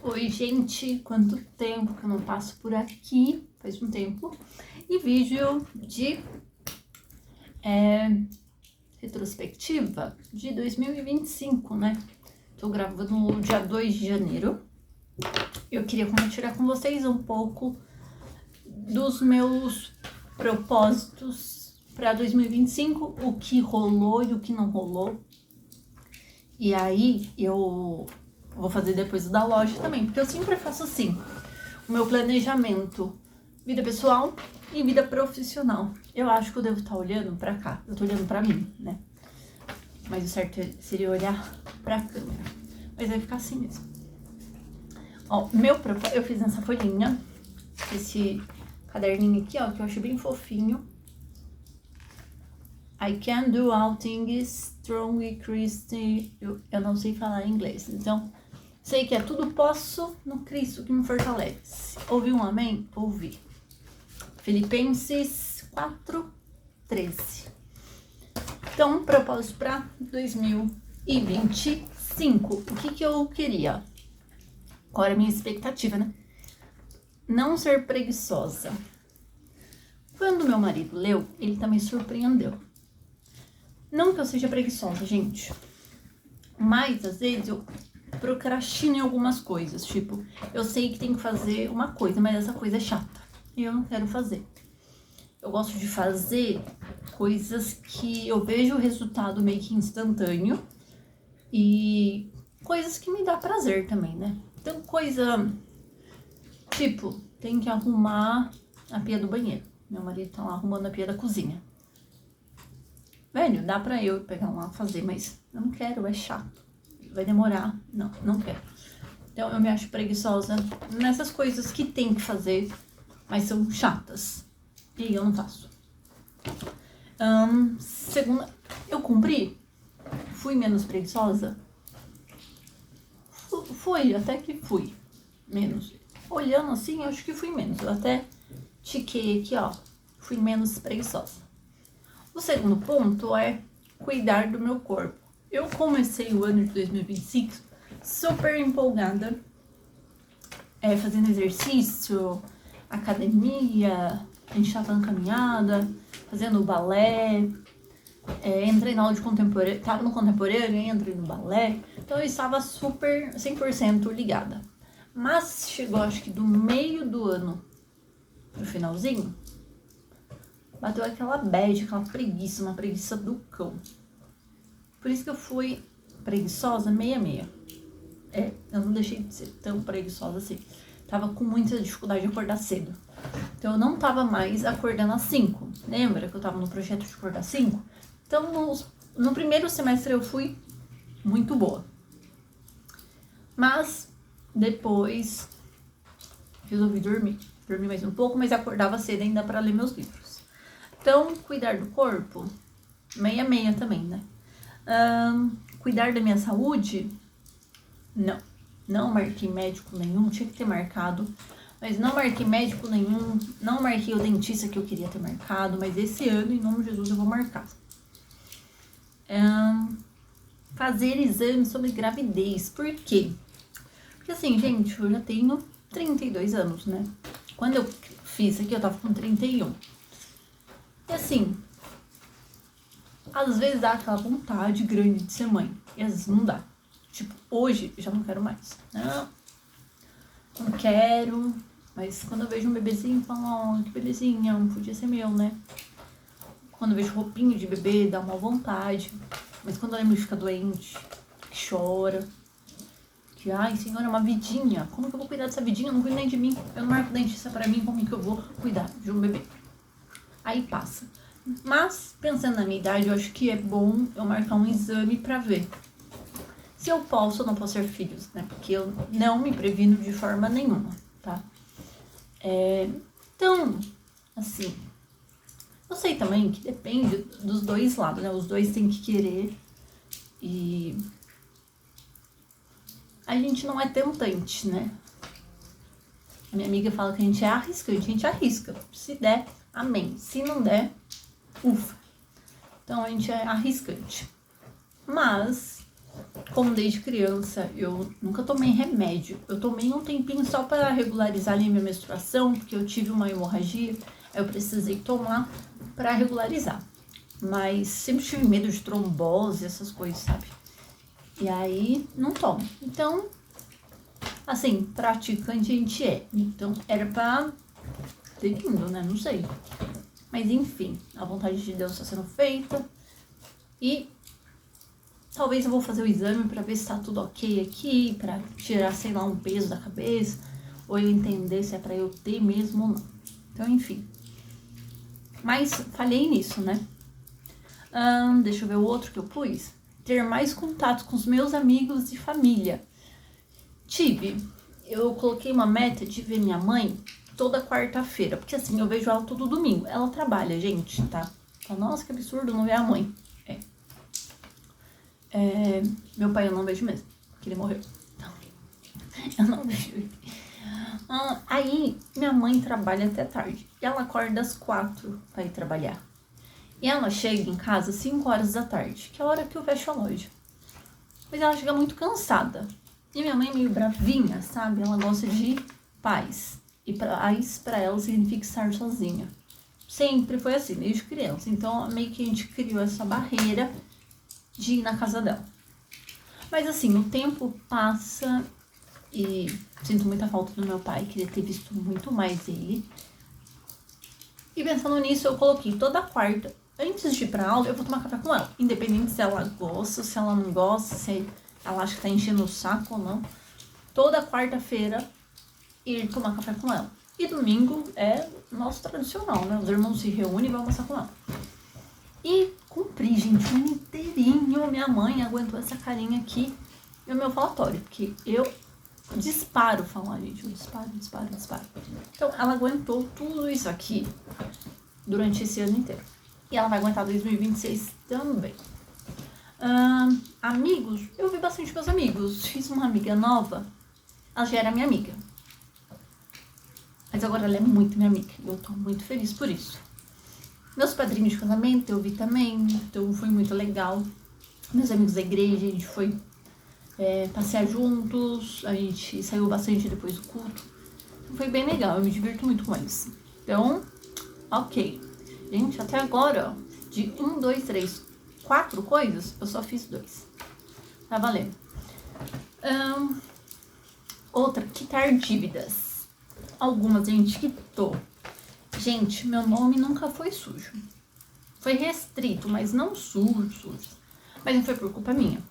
Oi, gente, quanto tempo que eu não passo por aqui, faz um tempo. E vídeo de retrospectiva de 2025, né? Tô gravando no dia 2 de janeiro. Eu queria compartilhar com vocês um pouco dos meus propósitos para 2025, o que rolou e o que não rolou. E aí eu vou fazer depois o da loja também, porque eu sempre faço assim, o meu planejamento, vida pessoal e vida profissional. Eu acho que eu devo estar olhando pra cá, eu tô olhando pra mim, né? Mas o certo seria olhar pra câmera, mas vai ficar assim mesmo. Ó, eu fiz nessa folhinha, esse caderninho aqui, ó, que eu acho bem fofinho. I can do all things strong Christ. Eu não sei falar inglês, então sei que é tudo posso no Cristo que me fortalece. Ouvi um amém? Ouvi. Filipenses 4:13. Então, propósito para 2025. O que eu queria? Qual era a minha expectativa, né? Não ser preguiçosa. Quando meu marido leu, ele também surpreendeu. Não que eu seja preguiçosa, gente, mas às vezes eu procrastino em algumas coisas. Tipo, eu sei que tem que fazer uma coisa, mas essa coisa é chata e eu não quero fazer. Eu gosto de fazer coisas que eu vejo o resultado meio que instantâneo e coisas que me dá prazer também, né? Então, coisa tipo, tem que arrumar a pia do banheiro. Meu marido tá lá arrumando a pia da cozinha. Velho, dá pra eu pegar lá fazer, mas eu não quero, é chato. Vai demorar. Não quero. Então eu me acho preguiçosa nessas coisas que tem que fazer, mas são chatas. E aí eu não faço. Segunda, eu cumpri? Fui menos preguiçosa? Fui, até que fui menos. Olhando assim, eu acho que fui menos. Eu até tiquei aqui, ó. Fui menos preguiçosa. O segundo ponto é cuidar do meu corpo. Eu comecei o ano de 2025 super empolgada, fazendo exercício, academia, a gente tava na caminhada, fazendo balé, entrei na aula de contemporâneo, tava no contemporâneo, entrei no balé, então eu estava super 100% ligada. Mas chegou, acho que do meio do ano, no finalzinho, bateu aquela bad, aquela preguiça, uma preguiça do cão. Por isso que eu fui preguiçosa, meia. Eu não deixei de ser tão preguiçosa assim. Tava com muita dificuldade de acordar cedo. Então eu não tava mais acordando às 5. Lembra que eu tava no projeto de acordar às 5? Então no primeiro semestre eu fui muito boa. Mas depois resolvi dormir. Dormi mais um pouco, mas acordava cedo ainda para ler meus livros. Então, cuidar do corpo, meia também, né? Cuidar da minha saúde, não marquei médico nenhum, tinha que ter marcado, mas não marquei médico nenhum, não marquei o dentista que eu queria ter marcado, mas esse ano, em nome de Jesus, eu vou marcar. Fazer exames sobre gravidez, por quê? Porque assim, gente, eu já tenho 32 anos, né? Quando eu fiz aqui, eu tava com 31. E assim, às vezes dá aquela vontade grande de ser mãe, e às vezes não dá. Tipo, hoje eu já não quero mais. Não quero, mas quando eu vejo um bebezinho, eu falo, oh, que bebezinha, não podia ser meu, né? Quando eu vejo roupinha de bebê, dá uma vontade. Mas quando eu lembro de ficar doente, que chora, que, ai, senhora, é uma vidinha. Como que eu vou cuidar dessa vidinha? Eu não cuido nem de mim. Eu não marco dentista pra mim, como que eu vou cuidar de um bebê? Aí passa. Mas, pensando na minha idade, eu acho que é bom eu marcar um exame pra ver se eu posso ou não posso ter filhos, né? Porque eu não me previno de forma nenhuma, tá? Então, assim, eu sei também que depende dos dois lados, né? Os dois têm que querer e a gente não é tentante, né? A minha amiga fala que a gente é arriscante, a gente arrisca. Se der, amém. Se não der, ufa. Então a gente é arriscante. Mas como desde criança eu nunca tomei remédio, eu tomei um tempinho só para regularizar ali minha menstruação, porque eu tive uma hemorragia, eu precisei tomar para regularizar. Mas sempre tive medo de trombose, essas coisas, sabe? E aí não tomo. Então, assim, praticante a gente é. Então era pra ter vindo, né? Não sei. Mas enfim, a vontade de Deus está sendo feita. E talvez eu vou fazer o exame pra ver se tá tudo ok aqui, pra tirar, sei lá, um peso da cabeça, ou eu entender se é pra eu ter mesmo ou não. Então, enfim. Mas falhei nisso, né? Deixa eu ver o outro que eu pus. Ter mais contato com os meus amigos e família. Eu coloquei uma meta de ver minha mãe toda quarta-feira, porque assim, eu vejo ela todo domingo. Ela trabalha, gente, tá? Nossa, que absurdo não ver a mãe. Meu pai eu não vejo mesmo, porque ele morreu. Então, eu não vejo ele. Aí, minha mãe trabalha até tarde. E ela acorda às 4 pra ir trabalhar. E ela chega em casa às 5 horas da tarde, que é a hora que eu fecho a loja. Mas ela chega muito cansada. E minha mãe é meio bravinha, sabe? Ela gosta de paz. E paz pra ela significa estar sozinha. Sempre foi assim, desde criança. Então, meio que a gente criou essa barreira de ir na casa dela. Mas assim, o tempo passa e sinto muita falta do meu pai. Queria ter visto muito mais ele. E pensando nisso, eu coloquei toda quarta, antes de ir pra aula, eu vou tomar café com ela. Independente se ela gosta, se ela não gosta, se ela acha que tá enchendo o saco ou não. Toda quarta-feira, ir tomar café com ela. E domingo é nosso tradicional, né? Os irmãos se reúnem e vão almoçar com ela. E cumpri, gente, um ano inteirinho. Minha mãe aguentou essa carinha aqui no meu falatório. Porque eu disparo falar, gente. Eu disparo. Então, ela aguentou tudo isso aqui durante esse ano inteiro. E ela vai aguentar 2026 também. Amigos, eu vi bastante meus amigos. Fiz uma amiga nova. Ela já era minha amiga. Mas agora ela é muito minha amiga. E eu tô muito feliz por isso. Meus padrinhos de casamento eu vi também. Então foi muito legal. Meus amigos da igreja, a gente foi passear juntos. A gente saiu bastante depois do culto. Foi bem legal. Eu me divirto muito com eles. Então, ok. Gente, até agora, ó, de 1, 2, 3, 4 coisas, eu só fiz 2. Tá valendo. Outra, quitar dívidas. Algumas a gente quitou. Gente, meu nome nunca foi sujo. Foi restrito, mas não sujo. Mas não foi por culpa minha.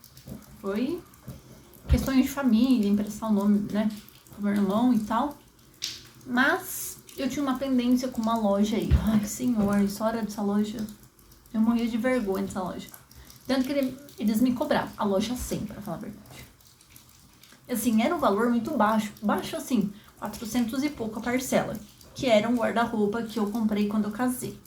Foi questões de família, emprestar o nome, né, pro meu irmão e tal. Mas eu tinha uma pendência com uma loja aí. Ai, senhor, a história dessa loja. Eu morria de vergonha dessa loja. Tanto que eles me cobravam. A loja 100, pra falar a verdade. Assim, era um valor muito baixo. Baixo, assim, 400 e pouco a parcela. Que era um guarda-roupa que eu comprei quando eu casei.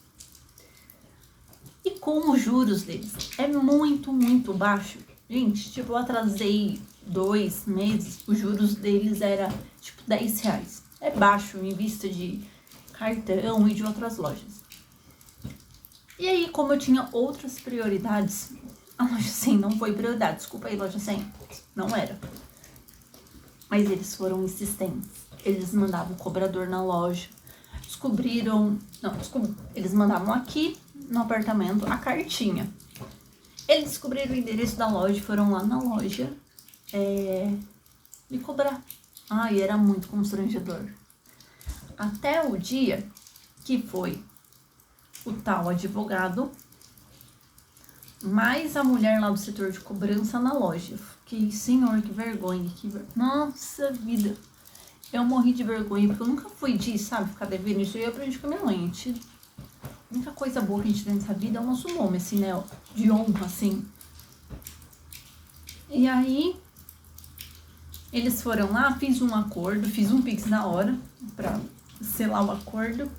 E com os juros deles é muito, muito baixo. Gente, tipo, eu atrasei 2 meses. Os juros deles era, tipo, R$10. É baixo em vista de cartão e de outras lojas. E aí, como eu tinha outras prioridades, a loja 100 não foi prioridade. Desculpa aí, loja 100. Não era. Mas eles foram insistentes. Eles mandavam o cobrador na loja. Eles mandavam aqui no apartamento a cartinha. Eles descobriram o endereço da loja e foram lá na loja me cobrar. Ai, era muito constrangedor. Até o dia que foi o tal advogado, mais a mulher lá do setor de cobrança na loja. Que senhor, que vergonha. Nossa vida. Eu morri de vergonha, porque eu nunca fui de, sabe, ficar devendo isso. Eu aprendi com a minha mãe. A única coisa boa que a gente tem nessa vida é o nosso nome, assim, né? De honra, assim. E aí, eles foram lá, fiz um acordo, fiz um pix na hora, pra selar o acordo.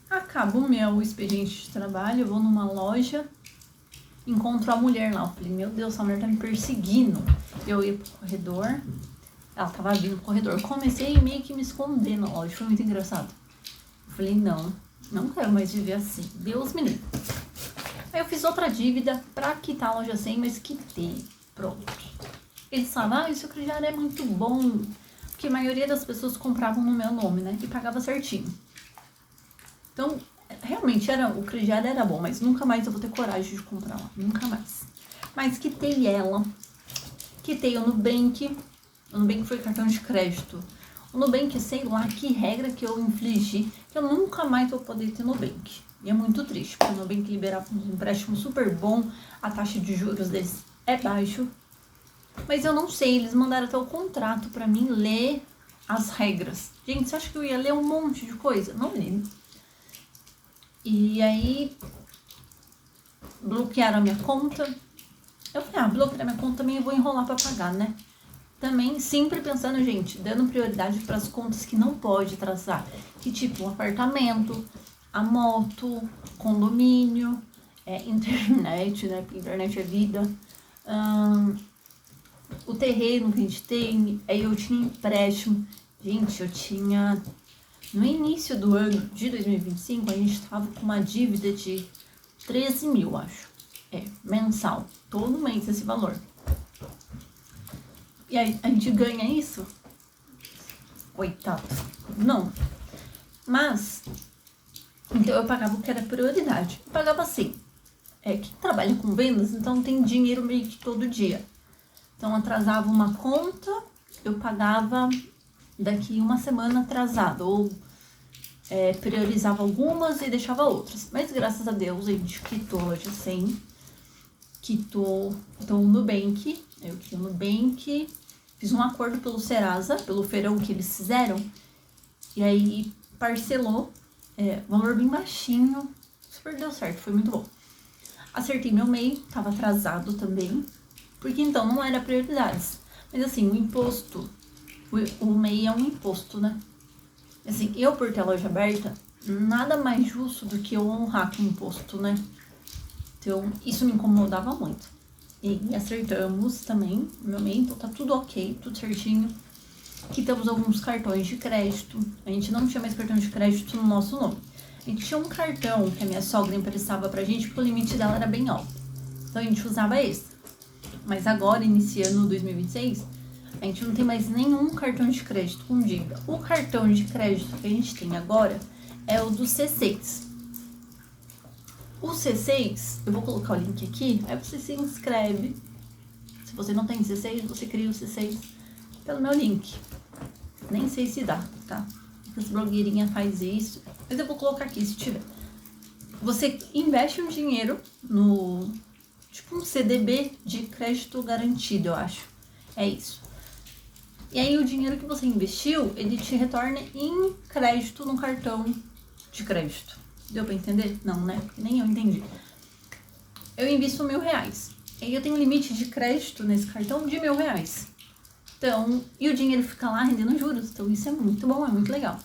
Acaba o meu expediente de trabalho, eu vou numa loja, encontro a mulher lá. Eu falei, meu Deus, essa mulher tá me perseguindo. Eu ia pro corredor, ela tava vindo pro corredor. Comecei meio que me esconder na loja, foi muito engraçado. Eu falei, não quero mais viver assim, Deus me livre. Aí eu fiz outra dívida pra quitar a loja 100, mas quitei. Pronto. Eles falavam, esse crediário é muito bom, porque a maioria das pessoas compravam no meu nome, né? E pagava certinho. Então, realmente, o crediário era bom, mas nunca mais eu vou ter coragem de comprar lá. Nunca mais. Mas quitei ela. Quitei o Nubank. O Nubank foi cartão de crédito. O Nubank, sei lá que regra que eu infligi, que eu nunca mais vou poder ter Nubank. E é muito triste, porque o Nubank liberava um empréstimo super bom, a taxa de juros deles é baixo. Mas eu não sei, eles mandaram até o contrato pra mim ler as regras. Gente, você acha que eu ia ler um monte de coisa? Não li. E aí, bloquearam a minha conta. Eu falei, bloquearam a minha conta também, eu vou enrolar pra pagar, né? Também sempre pensando, gente, dando prioridade para as contas que não pode atrasar. Que tipo, o apartamento, a moto, condomínio, internet, né? Porque internet é vida. O terreno que a gente tem. Aí eu tinha empréstimo. Gente, eu tinha... No início do ano de 2025, a gente tava com uma dívida de 13 mil, acho. Mensal. Todo mês esse valor. E aí, a gente ganha isso? Coitado. Não. Mas, então eu pagava o que era prioridade. Eu pagava assim. Quem trabalha com vendas, então tem dinheiro meio que todo dia. Então atrasava uma conta, eu pagava daqui uma semana atrasado. Ou priorizava algumas e deixava outras. Mas graças a Deus a gente quitou hoje assim. Quitou o Nubank. Eu quitei o Nubank. Fiz um acordo pelo Serasa, pelo feirão que eles fizeram. E aí parcelou. Valor bem baixinho. Super deu certo, foi muito bom. Acertei meu MEI, tava atrasado também. Porque então não era prioridades. Mas assim, o imposto, o MEI é um imposto, né? Assim, eu por ter a loja aberta, nada mais justo do que eu honrar com o imposto, né? Então, isso me incomodava muito. E acertamos também, meu MEI, então tá tudo ok, tudo certinho. Quitamos alguns cartões de crédito. A gente não tinha mais cartão de crédito no nosso nome. A gente tinha um cartão que a minha sogra emprestava pra gente, porque o limite dela era bem alto. Então a gente usava esse. Mas agora, iniciando 2026, a gente não tem mais nenhum cartão de crédito com dívida. O cartão de crédito que a gente tem agora é o do C6. O C6, eu vou colocar o link aqui, aí você se inscreve. Se você não tem C6, você cria o C6 pelo meu link. Nem sei se dá, tá? As blogueirinhas faz isso, mas eu vou colocar aqui se tiver. Você investe um dinheiro no... tipo um CDB de crédito garantido, eu acho. É isso. E aí o dinheiro que você investiu, ele te retorna em crédito no cartão de crédito. Deu pra entender? Não, né? Porque nem eu entendi. Eu invisto R$1.000. Aí eu tenho um limite de crédito nesse cartão de R$1.000. Então, e o dinheiro fica lá rendendo juros. Então isso é muito bom, é muito legal.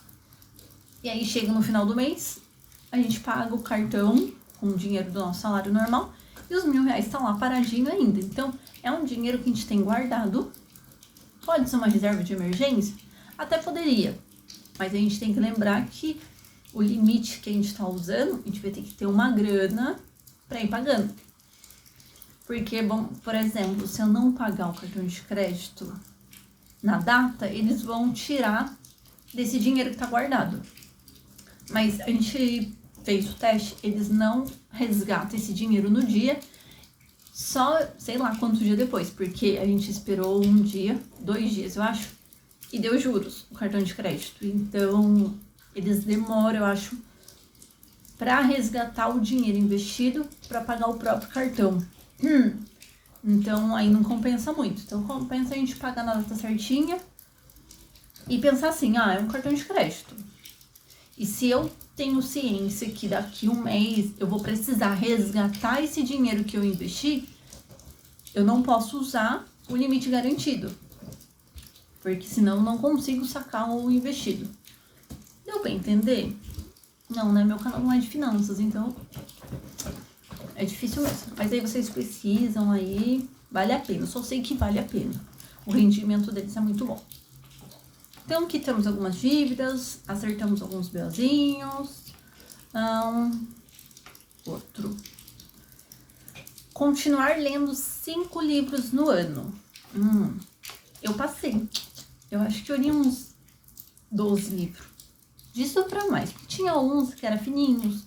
E aí chega no final do mês, a gente paga o cartão com o dinheiro do nosso salário normal. E os R$1.000 estão lá paradinho ainda. Então, é um dinheiro que a gente tem guardado. Pode ser uma reserva de emergência? Até poderia. Mas a gente tem que lembrar que o limite que a gente tá usando, a gente vai ter que ter uma grana pra ir pagando. Porque, bom, por exemplo, se eu não pagar o cartão de crédito na data, eles vão tirar desse dinheiro que tá guardado. Mas a gente fez o teste, eles não resgatam esse dinheiro no dia, só sei lá quanto dia depois, porque a gente esperou 1 dia, 2 dias, eu acho, e deu juros o cartão de crédito. Então, eles demoram, eu acho, para resgatar o dinheiro investido para pagar o próprio cartão. Então, aí não compensa muito. Então, compensa a gente pagar na data certinha e pensar assim, é um cartão de crédito. E se eu tenho ciência que daqui 1 mês eu vou precisar resgatar esse dinheiro que eu investi, eu não posso usar o limite garantido. Porque senão eu não consigo sacar o investido. Deu pra entender? Não, né? Meu canal não é de finanças, então é difícil mesmo. Mas aí vocês pesquisam aí, vale a pena. Eu só sei que vale a pena. O rendimento deles é muito bom. Então, quitamos algumas dívidas, acertamos alguns belzinhos. Outro. Continuar lendo 5 livros no ano. Eu passei. Eu acho que eu li uns 12 livros. Disso pra mais. Tinha uns que eram fininhos,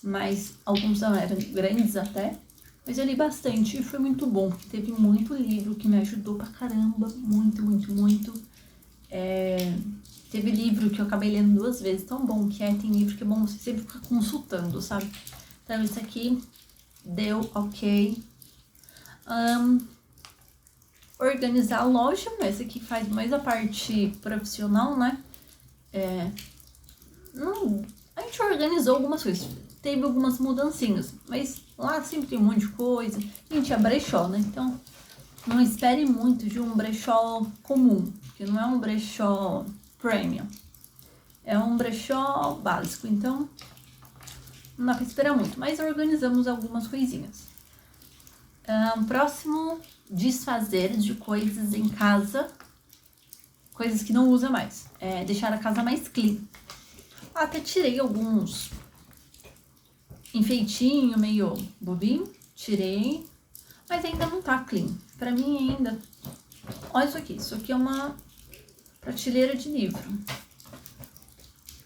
mas alguns não eram grandes até. Mas eu li bastante e foi muito bom, porque teve muito livro que me ajudou pra caramba. Muito, muito, muito. Teve livro que eu acabei lendo 2 vezes, tão bom que é. Tem livro que é bom você sempre ficar consultando, sabe? Então, isso aqui deu ok. Organizar a loja, esse aqui faz mais a parte profissional, né? A gente organizou algumas coisas, teve algumas mudancinhas, mas lá sempre tem um monte de coisa. Gente, é brechó, né? Então, não espere muito de um brechó comum, que não é um brechó premium. É um brechó básico, então não dá pra esperar muito, mas organizamos algumas coisinhas. Próximo, desfazer de coisas em casa, coisas que não usa mais. Deixar a casa mais clean. Até tirei alguns enfeitinho meio bobinho, tirei, mas ainda não tá clean. Pra mim ainda, olha isso aqui é uma prateleira de livro.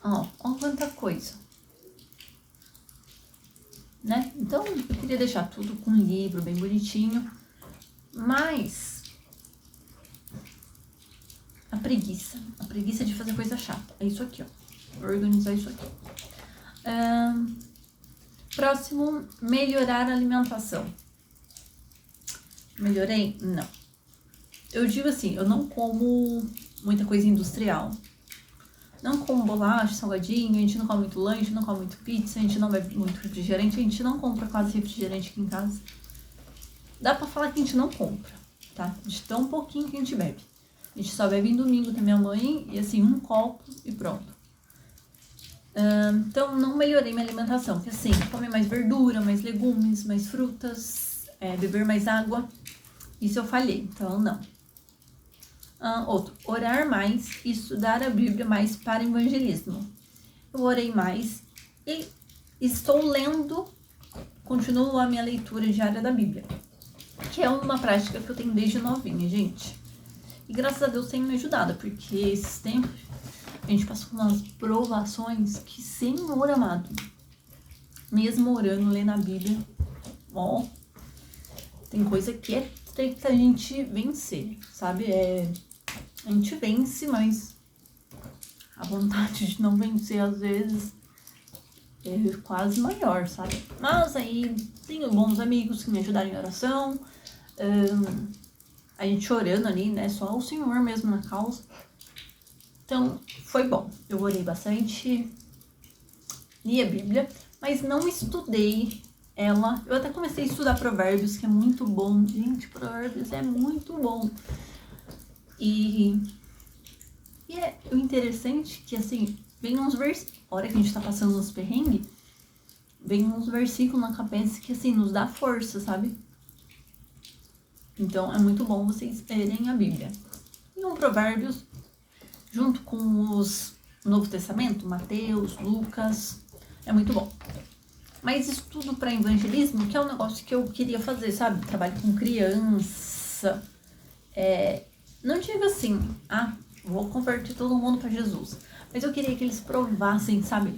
Olha quanta coisa, né? Então, eu queria deixar tudo com livro, bem bonitinho, mas a preguiça de fazer coisa chata, é isso aqui, ó, organizar isso aqui. Próximo, melhorar a alimentação. Melhorei? Não. Eu digo assim, eu não como muita coisa industrial. Não como bolacha, salgadinho, a gente não come muito lanche, não come muito pizza, a gente não bebe muito refrigerante, a gente não compra quase refrigerante aqui em casa. Dá pra falar que a gente não compra, tá? De tão pouquinho que a gente bebe. A gente só bebe em domingo com a minha mãe e assim, um copo e pronto. Então, não melhorei minha alimentação, porque assim, comer mais verdura, mais legumes, mais frutas, beber mais água, isso eu falhei, então não. Outro, orar mais e estudar a Bíblia mais para evangelismo. Eu orei mais e estou lendo, continuo a minha leitura diária da Bíblia, que é uma prática que eu tenho desde novinha, gente. E graças a Deus tem me ajudado, porque esses tempos a gente passou por umas provações que, Senhor amado, mesmo orando, lendo a Bíblia, tem coisa que tem que a gente vencer, sabe? A gente vence, mas a vontade de não vencer às vezes é quase maior, sabe? Mas aí tenho bons amigos que me ajudaram em oração, a gente orando ali, né? Só o Senhor mesmo na causa. Então, foi bom. Eu orei bastante, li a Bíblia, mas não estudei ela. Eu até comecei a estudar Provérbios, que é muito bom. Gente, Provérbios é muito bom. E é o interessante que, assim, vem uns versículos, a hora que a gente tá passando uns perrengues, vem uns versículos na cabeça que, assim, nos dá força, sabe? Então, é muito bom vocês lerem a Bíblia. E um Provérbios, junto com os Novo Testamento, Mateus, Lucas, é muito bom. Mas estudo para evangelismo, que é um negócio que eu queria fazer, sabe? Trabalho com criança. Não digo assim, vou converter todo mundo para Jesus. Mas eu queria que eles provassem, sabe?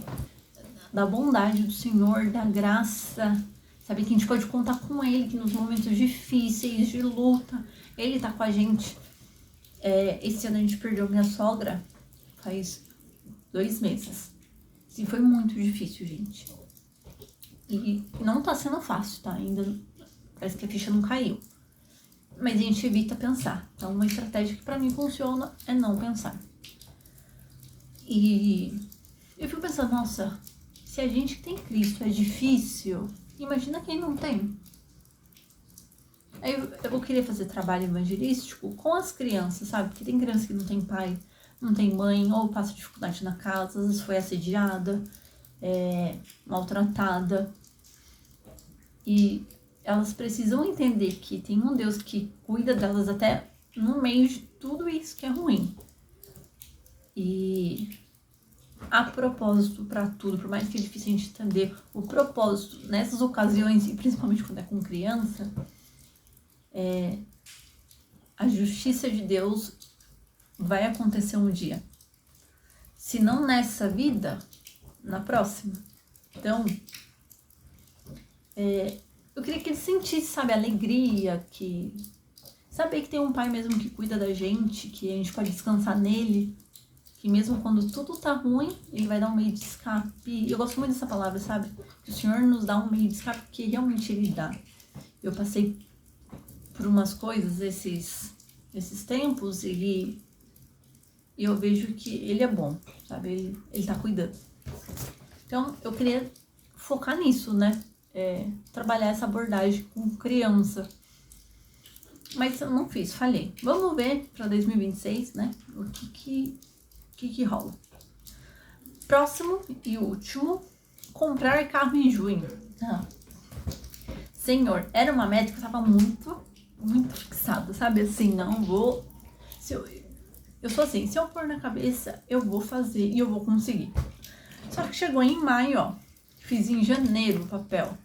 Da bondade do Senhor, da graça, sabe? Que a gente pode contar com Ele, que nos momentos difíceis, de luta, Ele tá com a gente. Esse ano a gente perdeu minha sogra faz 2 meses. Sim, foi muito difícil, gente. E não tá sendo fácil, tá? Ainda parece que a ficha não caiu. Mas a gente evita pensar. Então, uma estratégia que pra mim funciona é não pensar. E eu fico pensando, nossa, se a gente que tem Cristo é difícil, imagina quem não tem. Aí eu vou querer fazer trabalho evangelístico com as crianças, sabe? Porque tem criança que não tem pai, não tem mãe, ou passa dificuldade na casa, às vezes foi assediada, maltratada. E elas precisam entender que tem um Deus que cuida delas até no meio de tudo isso que é ruim. E há propósito para tudo, por mais que é difícil a gente entender o propósito nessas ocasiões, e principalmente quando é com criança, a justiça de Deus vai acontecer um dia. Se não nessa vida, na próxima. Então, eu queria que ele sentisse, sabe, a alegria, saber que tem um pai mesmo que cuida da gente, que a gente pode descansar nele, que mesmo quando tudo tá ruim, ele vai dar um meio de escape. E eu gosto muito dessa palavra, sabe? Que o Senhor nos dá um meio de escape, porque realmente ele dá. Eu passei por umas coisas esses tempos, e eu vejo que ele é bom, sabe? Ele tá cuidando. Então, eu queria focar nisso, né? Trabalhar essa abordagem com criança. Mas eu não fiz, falhei. Vamos ver para 2026, né? O que rola. Próximo e último, comprar carro em junho. Senhor, era uma meta que eu tava muito fixada, sabe? Assim, não vou... Eu sou assim, se eu pôr na cabeça, eu vou fazer e eu vou conseguir. Só que chegou em maio, ó. Fiz em janeiro o papel.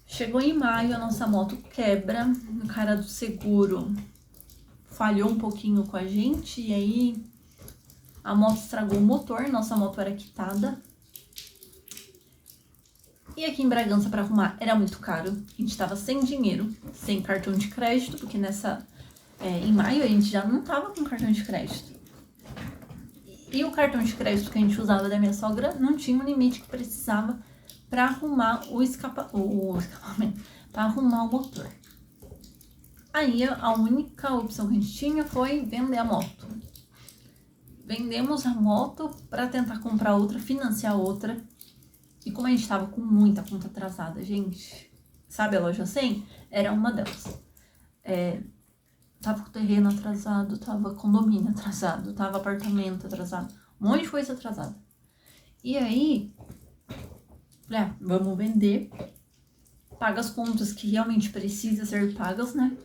Chegou em maio, a nossa moto quebra. O cara do seguro falhou um pouquinho com a gente. E aí a moto estragou o motor. Nossa moto era quitada. E aqui em Bragança para arrumar era muito caro. A gente tava sem dinheiro, sem cartão de crédito. Porque em maio a gente já não tava com cartão de crédito. E o cartão de crédito que a gente usava da minha sogra não tinha o limite que precisava para arrumar o escapamento, para arrumar o motor. Aí a única opção que a gente tinha foi vender a moto. Vendemos a moto para tentar comprar outra, financiar outra. E como a gente tava com muita conta atrasada, gente, sabe a loja 100? Era uma delas. Tava com terreno atrasado, tava condomínio atrasado, tava apartamento atrasado, um monte de coisa atrasada. E aí, vamos vender, paga as contas que realmente precisa ser pagas, né?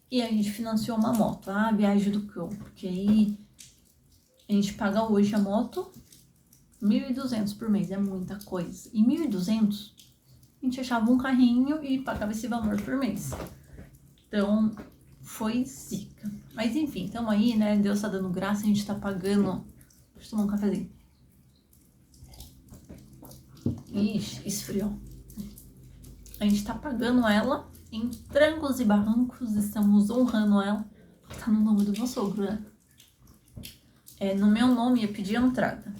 E a gente financiou uma moto, a viagem do cão, porque aí a gente paga hoje a moto 1.200 por mês, é muita coisa. E 1.200, a gente achava um carrinho e pagava esse valor por mês. Então, foi zica. Mas enfim, tamo aí, né? Deus tá dando graça, a gente tá pagando. Deixa eu tomar um cafezinho. Ixi, esfriou. A gente tá pagando ela em trancos e barrancos, estamos honrando ela. Tá no nome do meu sogro, né? No meu nome ia pedir entrada.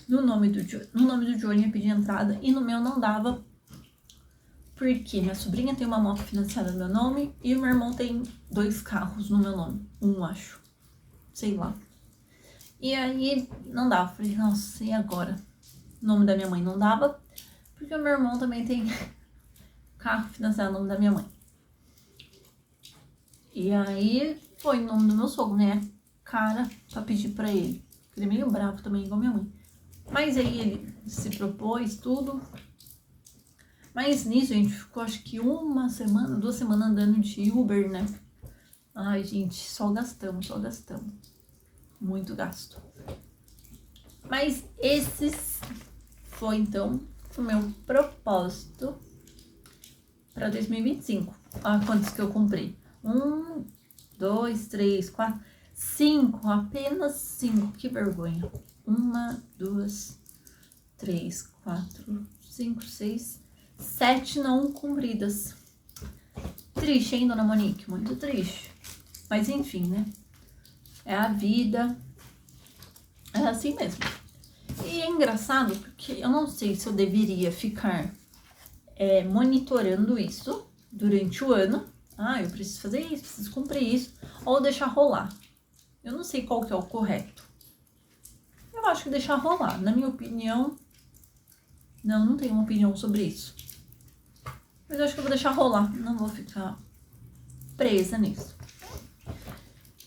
No nome do Johnny ia pedir entrada e no meu não dava. Porque minha sobrinha tem uma moto financiada no meu nome e o meu irmão tem 2 carros no meu nome. Acho. Sei lá. E aí não dava. Falei, nossa, e agora? O nome da minha mãe não dava, porque o meu irmão também tem carro financiado no nome da minha mãe. E aí foi o nome do meu sogro, né? Cara, pra pedir pra ele. Ele é meio bravo também, igual minha mãe. Mas aí ele se propôs tudo. Mas nisso a gente ficou acho que 2 semanas andando de Uber, né? Ai, gente, só gastamos. Muito gasto. Mas esses foi então o meu propósito para 2025. Olha quantos que eu comprei. 1, 2, 3, 4, 5. Apenas 5. Que vergonha. 1, 2, 3, 4, 5, 6... 7 não cumpridas. Triste, hein, dona Monique? Muito triste. Mas enfim, né? É a vida. É assim mesmo. E é engraçado porque eu não sei se eu deveria ficar monitorando isso durante o ano. Eu preciso fazer isso, preciso cumprir isso. Ou deixar rolar. Eu não sei qual que é o correto. Eu acho que deixar rolar. Na minha opinião... Não tenho uma opinião sobre isso. Mas eu acho que eu vou deixar rolar. Não vou ficar presa nisso.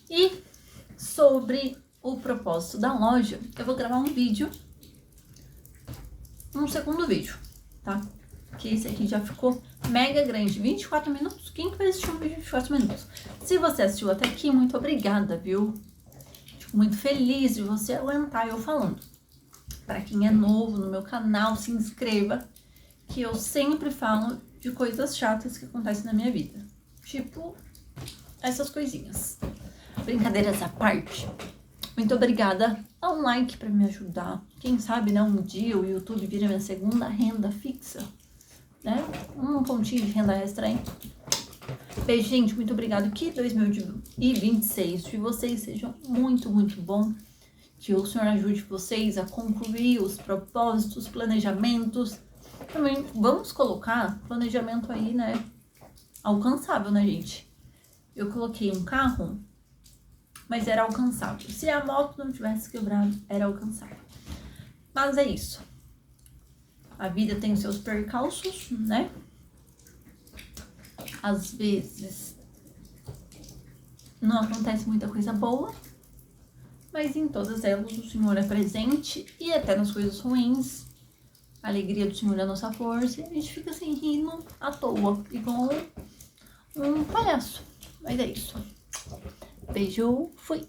E sobre o propósito da loja, eu vou gravar um vídeo. Um segundo vídeo, tá? Que esse aqui já ficou mega grande. 24 minutos. Quem que vai assistir um vídeo de 24 minutos? Se você assistiu até aqui, muito obrigada, viu? De muito feliz de você aguentar eu falando. Para quem é novo no meu canal, se inscreva, que eu sempre falo de coisas chatas que acontecem na minha vida. Tipo, essas coisinhas. Brincadeiras à parte. Muito obrigada. Dá um like para me ajudar. Quem sabe, né, um dia o YouTube vira minha segunda renda fixa, né? Um pontinho de renda extra aí. Beijo, gente. Muito obrigado. Que 2026 de vocês seja muito, muito bom. Que o Senhor ajude vocês a concluir os propósitos, planejamentos. Também vamos colocar planejamento aí, né? Alcançável, né, gente? Eu coloquei um carro, mas era alcançável. Se a moto não tivesse quebrado, era alcançável. Mas é isso. A vida tem os seus percalços, né? Às vezes não acontece muita coisa boa, mas em todas elas o Senhor é presente e até nas coisas ruins. A alegria do Senhor é a nossa força e a gente fica assim rindo à toa, igual um palhaço. Mas é isso. Beijo, fui!